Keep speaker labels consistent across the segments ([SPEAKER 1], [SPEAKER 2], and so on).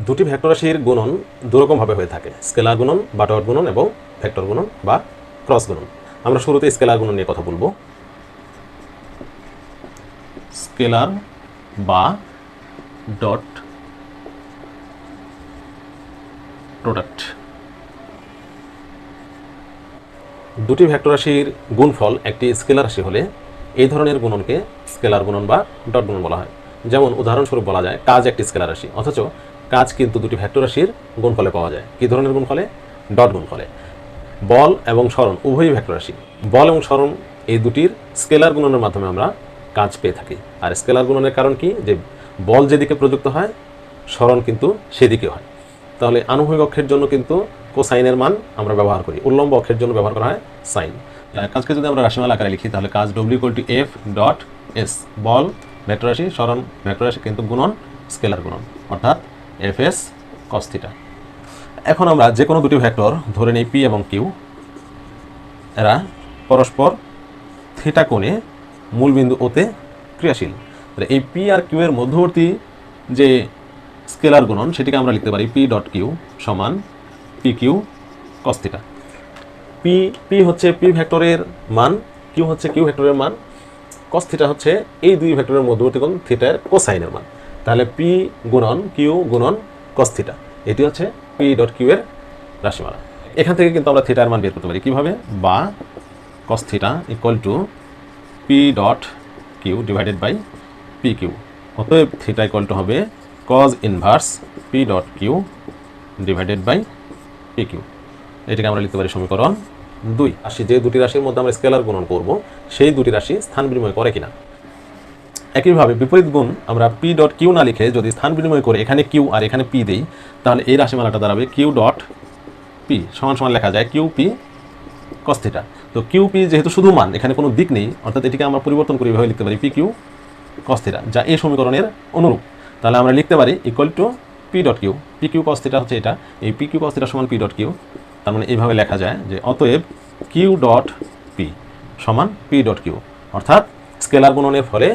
[SPEAKER 1] দুটি ভেক্টর রাশির গুণন দুরকমভাবে হয়ে থাকে, স্কেলার গুণন বা ডট গুণন এবং ভেক্টর গুণন বা ক্রস গুণন। আমরা শুরুতে স্কেলার গুণন নিয়ে কথা বলবো। স্কেলার বা ডট প্রোডাক্ট। দুটি ভেক্টর রাশির গুণফল একটি স্কেলার রাশি হলে এই ধরনের গুণনকে স্কেলার গুণন বা ডট গুণন বলা হয়। যেমন উদাহরণস্বরূপ বলা যায় কাজ একটি স্কেলার রাশি, অথচ কাজ কিন্তু দুটি ভেক্টর রাশির গুণফলে পাওয়া যায়। কী ধরনের গুণফলে? ডট গুণফলে। বল এবং সরণ উভয়ই ভেক্টর রাশি। বল এবং সরণ এই দুটির স্কেলার গুণনের মাধ্যমে আমরা কাজ পেয়ে থাকি। আর স্কেলার গুণনের কারণ কি? যে বল যেদিকে প্রযুক্ত হয় সরণ কিন্তু সেদিকে হয়। তাহলে আনুভূমিক অক্ষের জন্য কিন্তু কোসাইনের মান আমরা ব্যবহার করি, উল্লম্ব অক্ষের জন্য ব্যবহার করা হয় সাইন। কাজকে যদি আমরা রাশিমালা আকারে লিখি তাহলে কাজ W=F.S। বল ভেক্টর রাশি, সরণ ভেক্টর রাশি, কিন্তু গুণন স্কেলার গুণন, অর্থাৎ Fs cos θ। এখন আমরা যে কোনো দুটি ভেক্টর ধরে নিই P এবং Q, এরা পরস্পর থিটা কোণে মূলবিন্দু ওতে ক্রিয়াশীল। এই P আর Q এর মধ্যবর্তী যে স্কেলার গুণন সেটিকে আমরা লিখতে পারি P.Q সমান PQ cos θ। P হচ্ছে P ভেক্টরের মান, Q হচ্ছে Q ভেক্টরের মান, cos θ হচ্ছে এই দুই ভেক্টরের মধ্যবর্তী কোণ থিটার কোসাইনের মান। তাহলে P গুণন Q গুণন cos θ, এটি হচ্ছে P.Q এর রাশিমালা। এখান থেকে কিন্তু আমরা থিটার মান বের করতে পারি কিভাবে? বা cos θ = P.Q divided by PQ। অতএব থিটা = হবে cos inverse P.Q divided by PQ। এটাকে আমরা লিখতে পারি সমীকরণ 2। রাশি, যে দুটি রাশির মধ্যে আমরা স্কেলার গুণন করব সেই দুটি রাশি স্থান বিনিময় করে কিনা। একইভাবে বিপরীত গুণ আমরা P.Q না লিখে যদি স্থান বিনিময় করে এখানে Q আর এখানে P দেই, তাহলে এই রাশিমালাটা দাঁড়াবে Q.P সমান সমান লেখা যায় QP cos θ। তো QP যেহেতু শুধু মান, এখানে কোনো দিক নেই, অর্থাৎ এটিকে আমরা পরিবর্তন করে এভাবে লিখতে পারি PQ cos θ, যা এই সমীকরণের অনুরূপ। তাহলে আমরা লিখতে পারি P.Q। PQ cos θ হচ্ছে এটা, এই PQ cos θ সমান P.Q। তার মানে এইভাবে লেখা যায় যে অতএব Q.P সমান P.Q, অর্থাৎ স্কেলার গুণনের ফলে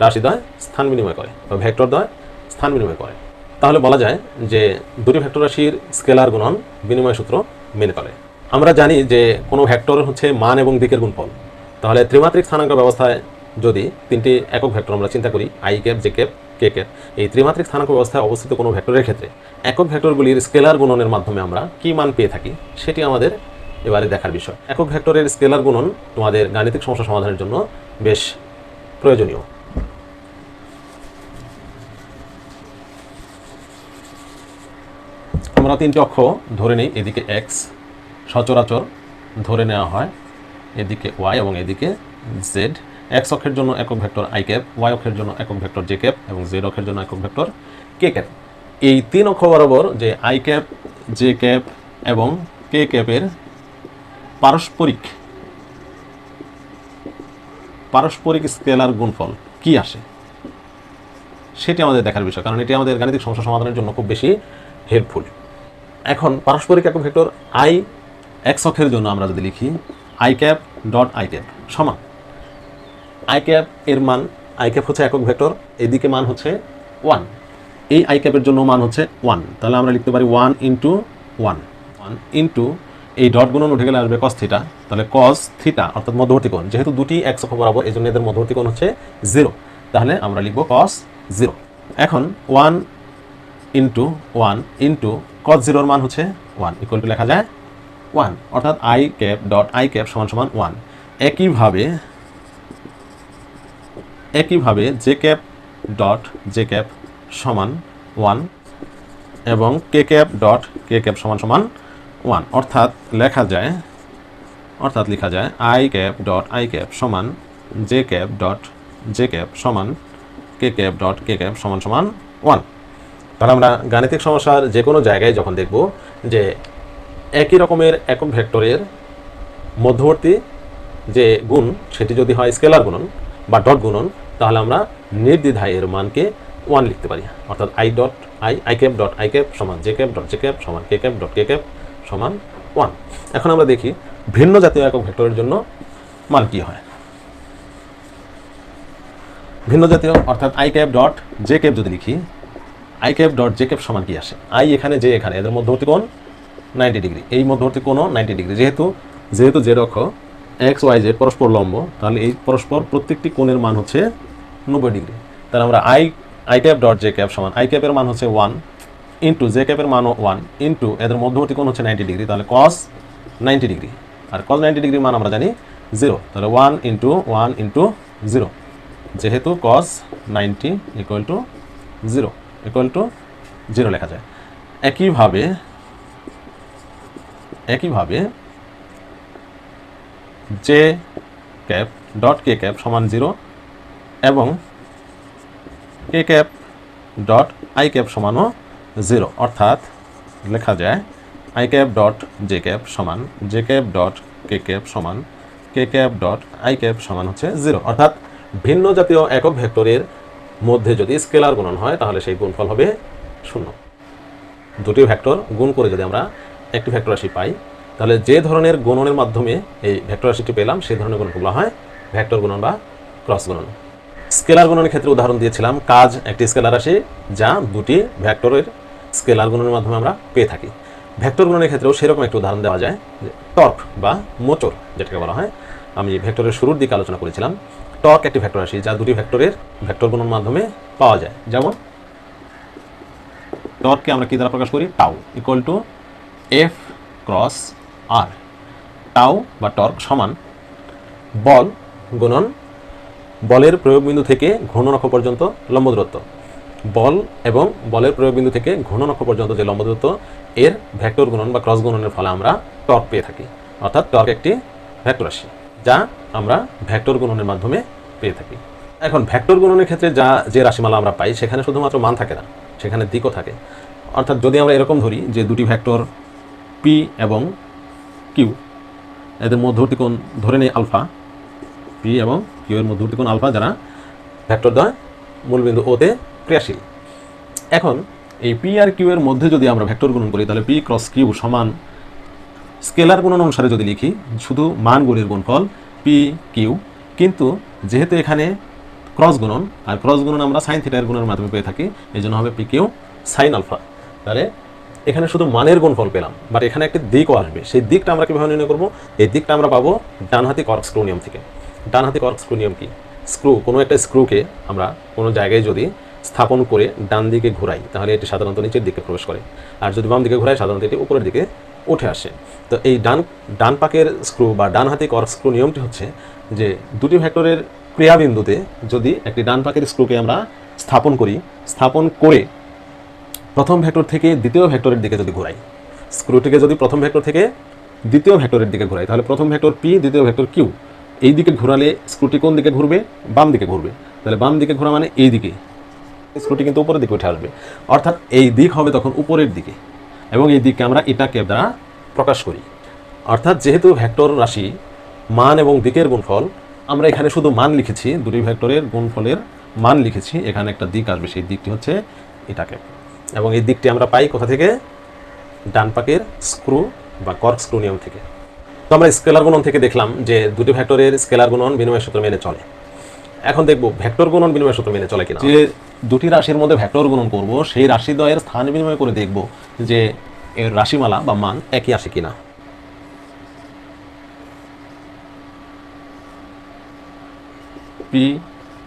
[SPEAKER 1] রাশিদ্বয় স্থান বিনিময় করে বা ভেক্টরদ্বয় স্থান বিনিময় করে। তাহলে বলা যায় যে দুটি ভেক্টর রাশির স্কেলার গুণন বিনিময় সূত্র মেনে চলে। আমরা জানি যে কোনো ভেক্টর হচ্ছে মান এবং দিকের গুণফল। তাহলে ত্রিমাত্রিক স্থানাঙ্ক ব্যবস্থায় যদি তিনটি একক ভেক্টর আমরা চিন্তা করি i cap, j cap, k cap, এই ত্রিমাত্রিক স্থানাঙ্ক ব্যবস্থায় অবস্থিত কোনো ভেক্টরের ক্ষেত্রে একক ভেক্টরগুলির স্কেলার গুণনের মাধ্যমে আমরা কী মান পেয়ে থাকি সেটি আমাদের এবারে দেখার বিষয়। একক ভেক্টরের স্কেলার গুণন তোমাদের গাণিতিক সমস্যা সমাধানের জন্য বেশ প্রয়োজনীয়। আমরা তিনটি অক্ষ ধরে নিই, এদিকে x সচরাচর ধরে নেওয়া হয়, এদিকে y এবং এদিকে z। x অক্ষের জন্য একক ভেক্টর i ক্যাপ, y অক্ষের জন্য একক ভেক্টর j ক্যাপ এবং z অক্ষের জন্য একক ভেক্টর k ক্যাপ। এই তিন অক্ষ বরাবর যে i ক্যাপ, j ক্যাপ এবং k ক্যাপের পারস্পরিক স্কেলার গুণফল কি আসে সেটি আমাদের দেখার বিষয়, কারণ এটি আমাদের গাণিতিক সমস্যা সমাধানের জন্য খুব বেশি হেল্পফুল। এখন পারস্পরিক একক ভেক্টর i x অক্ষের জন্য আমরা যদি লিখি i cap dot i cap সমান i ক্যাপ এর মান, i ক্যাপ হচ্ছে একক ভেক্টর, এদিকে মান হচ্ছে 1, এই i ক্যাপের জন্য মান হচ্ছে 1। তাহলে আমরা লিখতে পারি 1 × 1 ইন্টু এই ডট গুণন উঠে গেলে আসবে cos θ। তাহলে cos θ অর্থাৎ মধ্যবর্তী কোণ, যেহেতু দুটি x অক্ষ বরাবর এই জন্য এদের মধ্যবর্তী কোণ হচ্ছে 0, তাহলে আমরা লিখব cos 0। এখন 1 × 1 ইন্টু cos 0 এর মান হচ্ছে 1 ইকুয়াল টু লেখা যায় 1, অর্থাৎ i cap dot i cap সমান সমান 1। একইভাবে j cap dot j cap সমান 1 এবং k cap dot k cap সমান সমান 1, অর্থাৎ লেখা যায় i cap dot i cap সমান j cap dot j cap সমান k cap dot k cap সমান সমান 1। তাহলে আমরা গাণিতিক সমস্যার যে কোনো জায়গায় যখন দেখব যে একই রকমের একক ভেক্টরের মধ্যবর্তী যে গুণ সেটি যদি হয় স্কেলার গুণন বা ডট গুণন, তাহলে আমরা নির্দ্বিধায় এর মানকে 1 লিখতে পারি, অর্থাৎ i cap dot i cap সমান j cap dot j cap সমান k cap dot k cap সমান 1। এখন আমরা দেখি ভিন্ন জাতীয় একক ভেক্টরের জন্য মান কী হয়। ভিন্ন জাতীয় অর্থাৎ i cap dot j cap যদি লিখি I cap dot J cap সমান কি আসে, আই এখানে জে এখানে, এদের মধ্যবর্তী কোণ 90 ডিগ্রি, এই মধ্যবর্তী কোণও 90 ডিগ্রি। যেহেতু জেড অক্ষ এক্স ওয়াই জেড পরস্পর লম্ব, তাহলে এই পরস্পর প্রত্যেকটি কোণের মান হচ্ছে 90 ডিগ্রি। তাহলে আমরা I cap dot J cap সমান আই ক্যাপের মান হচ্ছে 1 ইন্টু জে ক্যাপের মানও 1 ইন্টু এদের মধ্যবর্তী কোণ হচ্ছে 90 ডিগ্রি, তাহলে কস 90 ডিগ্রি। আর কস 90 ডিগ্রির মান আমরা জানি 0, তাহলে 1 ইন্টু 0, যেহেতু কস 90 ইকুয়াল টু 0 লেখা যায়। একইভাবে J cap dot K cap সমান 0 এবং K cap dot I cap সমানও 0, অর্থাৎ লেখা যায় I cap dot J cap সমান J cap dot K cap সমান K cap dot I cap সমান হচ্ছে 0, অর্থাৎ ভিন্ন জাতীয় একক ভেক্টরের মধ্যে যদি স্কেলার গুণন হয় তাহলে সেই গুণফল হবে 0। দুটি ভেক্টর গুণ করে যদি আমরা একটি ভেক্টর রাশি পাই, তাহলে যে ধরনের গুণনের মাধ্যমে এই ভেক্টর রাশিটি পেলাম সেই ধরনের গুণন বলা হয় ভেক্টর গুণন বা ক্রস গুণন। স্কেলার গুণনের ক্ষেত্রে উদাহরণ দিয়েছিলাম কাজ একটি স্কেলার রাশি যা দুটি ভেক্টরের স্কেলার গুণনের মাধ্যমে আমরা পেয়ে থাকি। ভেক্টর গুণনের ক্ষেত্রেও সেরকম একটি উদাহরণ দেওয়া যায়, যে টর্ক বা মোচর যেটাকে বলা হয়। আমি ভেক্টরের শুরুর দিকে আলোচনা করেছিলাম টর্ক একটি ভেক্টর রাশি যা দুটি ভেক্টরের ভেক্টর গুণন মাধ্যমে পাওয়া যায়। যেমন টর্ককে আমরা কি দ্বারা প্রকাশ করি, tau equal to F cross R. Tau বা টর্ক সমান বল গুণন বলের প্রয়োগ বিন্দু থেকে ঘূর্ণন অক্ষ পর্যন্ত লম্ব দূরত্ব। বল এবং বলের প্রয়োগ বিন্দু থেকে ঘূর্ণন অক্ষ পর্যন্ত যে লম্ব দূরত্ব, এর ভেক্টর গুণন বা ক্রস গুণনের ফলে আমরা টর্ক পেয়ে থাকি। অর্থাৎ টর্ক একটি ভেক্টর রাশি যা আমরা ভেক্টর গুণনের মাধ্যমে পেয়ে থাকি। এখন ভেক্টর গুণনের ক্ষেত্রে যে রাশিমালা আমরা পাই সেখানে শুধুমাত্র মান থাকে না, সেখানে দিকও থাকে। অর্থাৎ যদি আমরা এরকম ধরি যে দুটি ভেক্টর পি এবং কিউ, এদের মধ্যবর্তী কোণ ধরে নেই আলফা, পি এবং কিউ এর মধ্যবর্তী কোণ আলফা, যারা ভেক্টর দ্বয় মূলবিন্দু ওতে ক্রিয়াশীল। এখন এই পি আর কিউ এর মধ্যে যদি আমরা ভেক্টর গুণন করি, তাহলে পি ক্রস কিউ সমান স্কেলার গুণন অনুসারে যদি লিখি শুধু মানগুলির গুণফল পি কিউ, কিন্তু যেহেতু এখানে ক্রস গুণন, আর ক্রস গুণন আমরা সাইন থিটার গুণের মাধ্যমে পেয়ে থাকি, এই জন্য হবে পি কিউ সাইন আলফা। তাহলে এখানে শুধু মানের গুণফল পেলাম, বাট এখানে একটি দিকও আসবে। সেই দিকটা আমরা কীভাবে নির্ণয় করবো? এই দিকটা আমরা পাবো ডানহাতি কর্ক স্ক্রু নিয়ম থেকে। ডানহাতি কর্ক স্ক্রু নিয়ম কি? কোনো একটা স্ক্রুকে আমরা কোনো জায়গায় যদি স্থাপন করে ডান দিকে ঘোরাই তাহলে এটি সাধারণত নিচের দিকে প্রবেশ করে, আর যদি বাম দিকে ঘোরাই সাধারণত এটি উপরের দিকে উঠে আসে। তো এই ডান পাকের স্ক্রু বা ডানহাতি কর্ক স্ক্রু নিয়মটি হচ্ছে যে দুটি ভেক্টরের ক্রিয়াবিন্দুতে যদি একটি ডান পাকের স্ক্রুকে আমরা স্থাপন করে প্রথম ভেক্টর থেকে দ্বিতীয় ভেক্টরের দিকে যদি ঘোরাই, স্ক্রুটিকে যদি প্রথম ভেক্টর থেকে দ্বিতীয় ভেক্টরের দিকে ঘোরাই, তাহলে প্রথম ভেক্টর পি দ্বিতীয় ভেক্টর কিউ, এই দিকে ঘোরালে স্ক্রুটি কোন দিকে ঘুরবে? বাম দিকে ঘুরবে। তাহলে বাম দিকে ঘোরা মানে এই দিকে, স্ক্রুটি কিন্তু উপরের দিকে উঠে আসবে, অর্থাৎ এই দিক হবে তখন উপরের দিকে, এবং এই দিককে আমরা ইটা ক্যাপ দ্বারা প্রকাশ করি। অর্থাৎ যেহেতু ভেক্টর রাশি মান এবং দিকের গুণফল, আমরা এখানে শুধু মান লিখেছি, দুটি ভেক্টরের গুণফলের মান লিখেছি, এখানে একটা দিক আসবে, সেই দিকটি হচ্ছে ইটা ক্যাপ, এবং এই দিকটি আমরা পাই কোথা থেকে? ডান পাকের স্ক্রু বা কর্ক স্ক্রু নিয়ম থেকে। তো আমরা স্কেলার গুণন থেকে দেখলাম যে দুটি ভেক্টরের স্কেলার গুণন বিনিময় সূত্র মেনে চলে। এখন দেখব ভেক্টর গুণন বিনিময় সূত্র মেনে চলে কিনা। যে দুটি রাশির মধ্যে ভেক্টর গুণন করব, সেই রাশিদ্বয়ের স্থান বিনিময় করে দেখব যে এর রাশিমালা বা মান একই আসে কিনা। পি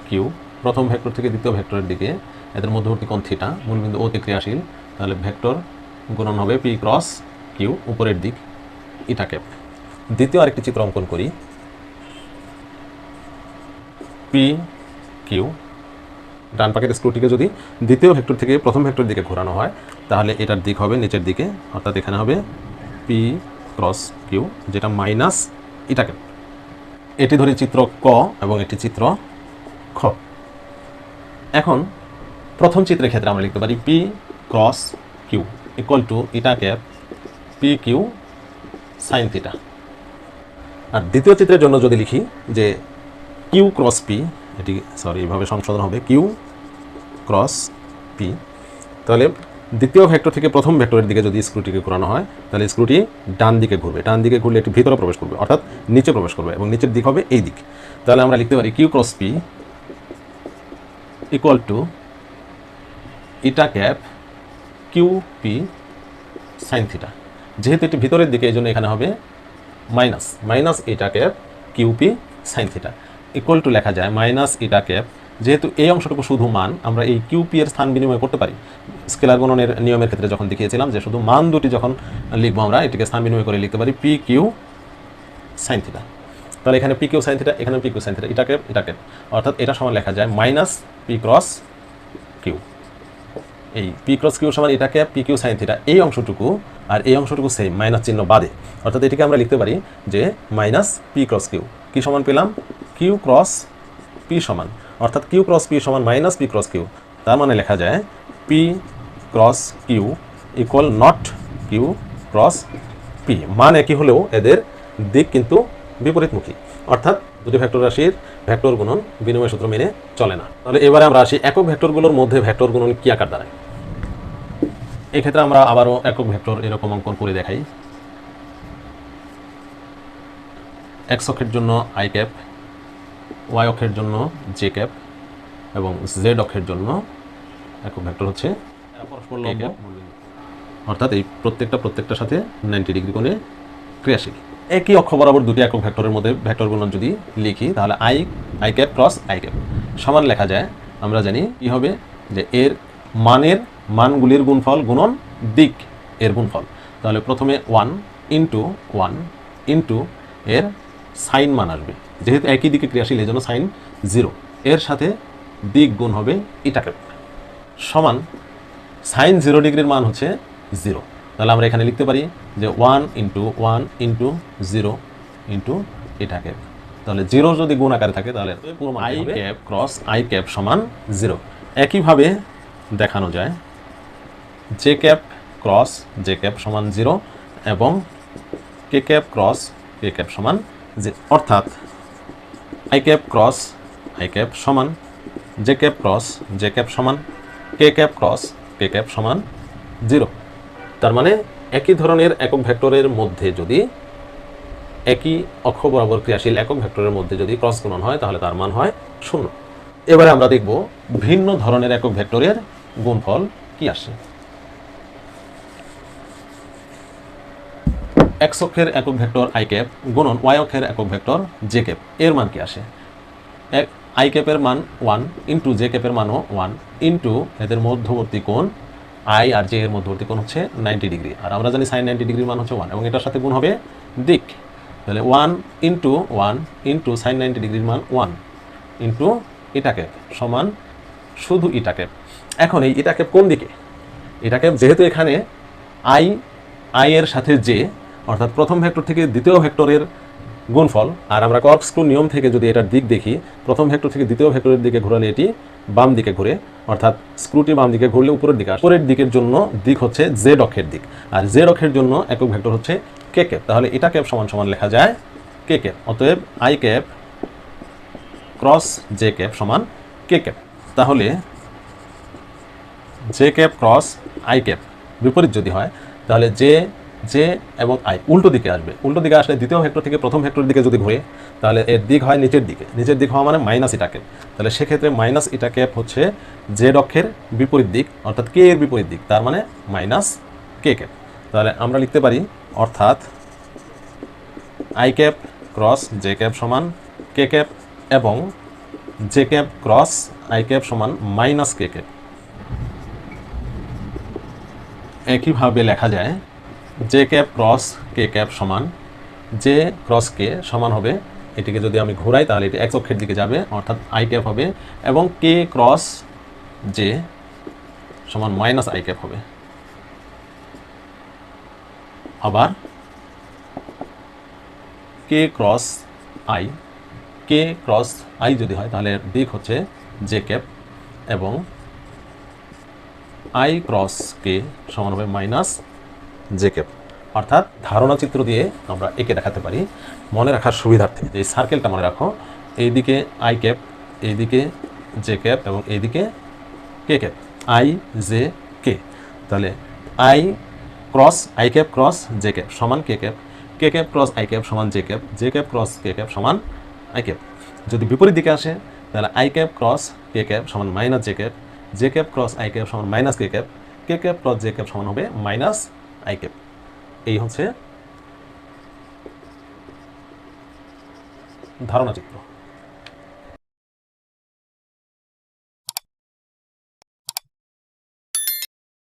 [SPEAKER 1] কিউ প্রথম ভেক্টর থেকে দ্বিতীয় ভেক্টরের দিকে, এদের মধ্যবর্তী কোণ থিটা, মূলবিন্দু ওতে ক্রিয়াশীল, তাহলে ভেক্টর গুণন হবে পি ক্রস কিউ, উপরের দিক ইটা ক্যাপ। দ্বিতীয় আরেকটি চিত্র অঙ্কন করি। পি কিউ ডান পাকের স্ক্রুটিকে যদি দ্বিতীয় ভেক্টর থেকে প্রথম ভেক্টর দিকে ঘোরানো হয়, তাহলে এটার দিক হবে নিচের দিকে, অর্থাৎ এখানে হবে পি ক্রস কিউ, যেটা মাইনাস ইটা ক্যাপ। এটি ধরি চিত্র ক এবং একটি চিত্র খ। এখন প্রথম চিত্রের ক্ষেত্রে আমরা লিখতে পারি P cross Q equal to eta cap P Q sine theta. আর দ্বিতীয় চিত্রের জন্য যদি লিখি যে কিউ ক্রস পি, এইভাবে সংশোধন হবে কিউ ক্রস পি, তাহলে দ্বিতীয় ভেক্টর থেকে প্রথম ভেক্টরের দিকে যদি স্ক্রুটিকে ঘোরানো হয়, তাহলে স্ক্রুটি ডান দিকে ঘুরবে, ডান দিকে ঘুরলে একটি ভিতরে প্রবেশ করবে, অর্থাৎ নিচে প্রবেশ করবে, এবং নিচের দিক হবে এই দিক। তাহলে আমরা লিখতে পারি Q cross P equal to eta cap Q P sine theta. যেহেতু এটি ভিতরের দিকে এই জন্য এখানে হবে minus eta cap Q P sine theta equal to লেখা যায় মাইনাস ইটা ক্যাপ, যেহেতু এই অংশটুকু শুধু মান, আমরা এই কিউ পি এর স্থান বিনিময় করতে পারি। স্কেলার গুণনের নিয়মের ক্ষেত্রে যখন দেখিয়েছিলাম যে শুধু মান দুটি যখন লিখবো আমরা এটিকে স্থান বিনিময় করে লিখতে পারি পি কিউ সাইন থিটা। তাহলে এখানে পি কিউ সাইন থিটা, এখানে P Q sine theta, eta cap, অর্থাৎ এটা সমান লেখা যায় মাইনাস পি ক্রস কিউ। এই পি ক্রস কিউ সমান eta cap P Q sine theta, এই অংশটুকু আর এই অংশটুকু সেম, মাইনাস চিহ্ন বাদে, অর্থাৎ এটিকে আমরা লিখতে পারি যে মাইনাস পি ক্রস কিউ। কি সমান পেলাম? কিউ ক্রস পি সমান, অর্থাৎ কিউ ক্রস পি সমান মাইনাস পি ক্রস কিউ। তার মানে লেখা যায় P cross Q equal not Q cross P. মান একই হলেও এদের দিক কিন্তু বিপরীতমুখী, অর্থাৎ দুটি ভেক্টর রাশির ভেক্টর গুণন বিনিময় সূত্র মেনে চলে না। তাহলে এবারে আমরা আসি একক ভেক্টরগুলোর মধ্যে ভেক্টর গুণন কি আকার দাঁড়ায়। এক্ষেত্রে আমরা আবারও একক ভেক্টর এরকম অঙ্কন করে দেখাই। এক্স অক্ষের জন্য আই ক্যাপ, ওয়াই অক্ষের জন্য জে ক্যাপ এবং জেড অক্ষের জন্য একক ভেক্টর হচ্ছে অর্থাৎ এই প্রত্যেকটার সাথে 90 ডিগ্রি কোণে ক্রিয়াশীল। একই অক্ষ বরাবর দুটি একক ভেক্টরের মধ্যে ভেক্টর গুণন যদি লিখি তাহলে I cap cross I cap সমান লেখা যায়, আমরা জানি কি হবে, যে এর মানগুলির গুণফল গুণন দিক এর গুণফল। তাহলে প্রথমে 1 ইন্টু এর সাইন মান আসবে, যেহেতু একই দিকে ক্রিয়াশীল এই জন্য সাইন 0, এর সাথে দিক গুণ হবে ইটা ক্যাপ সমান সাইন 0 ডিগ্রির মান হচ্ছে 0। তাহলে আমরা এখানে লিখতে পারি যে 1 ইন্টু 0 ইন্টু ইটা ক্যাপ। তাহলে 0 যদি গুণ আকারে থাকে তাহলে পুরো I cap cross I cap সমান 0। একইভাবে দেখানো যায় J cap cross J cap সমান 0 এবং K cap cross K cap সমান 0, অর্থাৎ I cap cross I cap সমান J cap cross J cap সমান K cap cross K cap সমান 0। তার মানে একই ধরনের একক ভেক্টরের মধ্যে যদি একই অক্ষ বরাবর ক্রিয়াশীল একক ভেক্টরের মধ্যে যদি ক্রস গুণন হয় তাহলে তার মান হয় 0। এবারে আমরা দেখব ভিন্ন ধরনের একক ভেক্টরের গুণফল কি আসে। এক্স অক্ষের একক ভেক্টর আই ক্যাপ গুণন ওয়াই অক্ষের একক ভেক্টর জে ক্যাপ, এর মান কি আসে? আই ক্যাপের মান 1 ইন্টু জে ক্যাপের মানও 1 ইন্টু এদের মধ্যবর্তী কোণ আই আর জে এর মধ্যবর্তী কোণ হচ্ছে 90 ডিগ্রি, আর আমরা জানি সাইন 90 ডিগ্রির মান হচ্ছে 1 এবং এটার সাথে গুণ হবে দিক। তাহলে 1 ইন্টু সাইন 90 ডিগ্রির মান 1 ইন্টু ইটা ক্যাপ সমান শুধু ইটা ক্যাপ। এখন এই ইটা ক্যাপ কোন দিকে? ইটা ক্যাপ যেহেতু এখানে আই এর সাথে জে, অর্থাৎ প্রথম ভেক্টর থেকে দ্বিতীয় ভেক্টরের গুণফল, আর আমরা কর্কস্ক্রু নিয়ম থেকে যদি এটার দিক দেখি, প্রথম ভেক্টর থেকে দ্বিতীয় ভেক্টরের দিকে ঘোরালে এটি বাম দিকে ঘুরে, অর্থাৎ স্ক্রুটি বাম দিকে ঘুরলে উপরের দিকে আসে। উপরের দিকের জন্য দিক হচ্ছে জেড অক্ষের দিক, আর জেড অক্ষের জন্য একক ভেক্টর হচ্ছে কে ক্যাপ। তাহলে এটা ক্যাপ সমান সমান লেখা যায় কে ক্যাপ। অতএব I cap cross J cap সমান কে ক্যাপ। তাহলে J cap cross I cap বিপরীত যদি হয় তাহলে জে এবং আই উল্টো দিকে আসবে। উল্টো দিকে আসলে দ্বিতীয় ভেক্টর থেকে প্রথম ভেক্টরের দিকে যদি ঘুরে তাহলে এর দিক হয় নিচের দিক হওয়া মানে মাইনাস ইটা ক্যাপ। তাহলে সেক্ষেত্রে মাইনাস ইটা ক্যাপ হচ্ছে জেড অক্ষের বিপরীত দিক, অর্থাৎ কে এর বিপরীত দিক, তার মানে মাইনাস কে ক্যাপ। তাহলে আমরা লিখতে পারি অর্থাৎ I cap cross J cap সমান কে ক্যাপ এবং J cap cross I cap সমান মাইনাস কে ক্যাপ। একইভাবে লেখা যায় J cap cross K cap সমান জে ক্রস কে সমান হবে, এটিকে যদি আমি ঘোরাই তাহলে এটি এক্স অক্ষের দিকে যাবে, অর্থাৎ আই ক্যাপ হবে, এবং কে ক্রস জে সমান মাইনাস আই ক্যাপ হবে। আবার কে ক্রস আই যদি হয় তাহলে দিক হচ্ছে জে ক্যাপ এবং আই ক্রস কে সমান হবে মাইনাস জে ক্যাপ। অর্থাৎ ধারণা চিত্র দিয়ে আমরা একে দেখাতে পারি মনে রাখার সুবিধার্থে। এই সার্কেলটা মনে রাখো, এইদিকে আই ক্যাপ, এইদিকে জে ক্যাপ এবং এইদিকে K cap, I J K. তাহলে I cap cross J cap সমান K cap, K cap cross I cap সমান J cap cross K cap সমান আই ক্যাপ। যদি বিপরীত দিকে আসে তাহলে I cap cross K cap সমান minus J cap cross I cap সমান minus K cap, K cap plus J cap সমান হবে মাইনাস আই ক্যাপ। এই হচ্ছে ধারণা চিত্র।